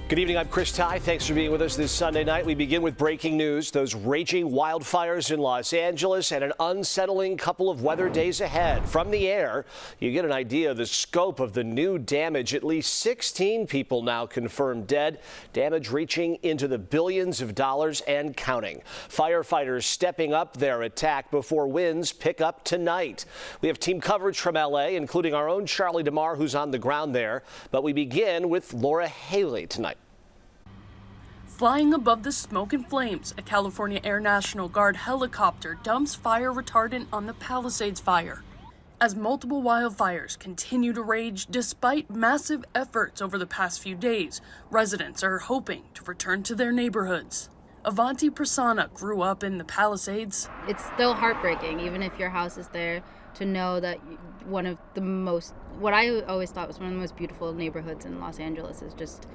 Good evening, I'm Chris Ty. Thanks for being with us this Sunday night. We begin with breaking news. Those raging wildfires in Los Angeles and an unsettling couple of weather days ahead. From the air, you get an idea of the scope of the new damage. At least 16 people now confirmed dead. Damage reaching into the billions of dollars and counting. Firefighters stepping up their attack before winds pick up tonight. We have team coverage from L.A., including our own Charlie DeMar, who's on the ground there. But we begin with Laura Haefeli tonight. Flying above the smoke and flames, a California Air National Guard helicopter dumps fire retardant on the Palisades fire. As multiple wildfires continue to rage despite massive efforts over the past few days, residents are hoping to return to their neighborhoods. Avanti Prasanna grew up in the Palisades. It's still heartbreaking, even if your house is there, to know that what I always thought was one of the most beautiful neighborhoods in Los Angeles is just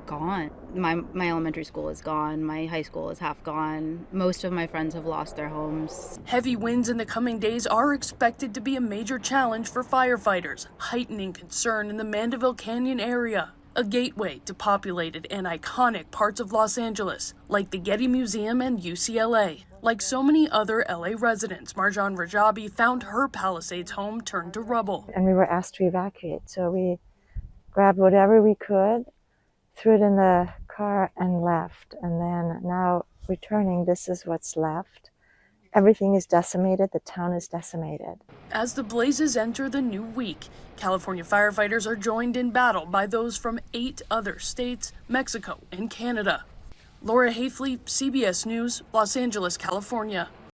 gone. My elementary school is gone. My high school is half gone. Most of my friends have lost their homes. Heavy winds in the coming days are expected to be a major challenge for firefighters, heightening concern in the Mandeville Canyon area, a gateway to populated and iconic parts of Los Angeles, like the Getty Museum and UCLA. Like so many other LA residents, Marjan Rajabi found her Palisades home turned to rubble. And we were asked to evacuate, so we grabbed whatever we could, threw it in the car and left. And then now returning, this is what's left. Everything is decimated. The town is decimated. As the blazes enter the new week, California firefighters are joined in battle by those from 8 other states, Mexico, and Canada. Laura Haefeli, CBS News, Los Angeles, California.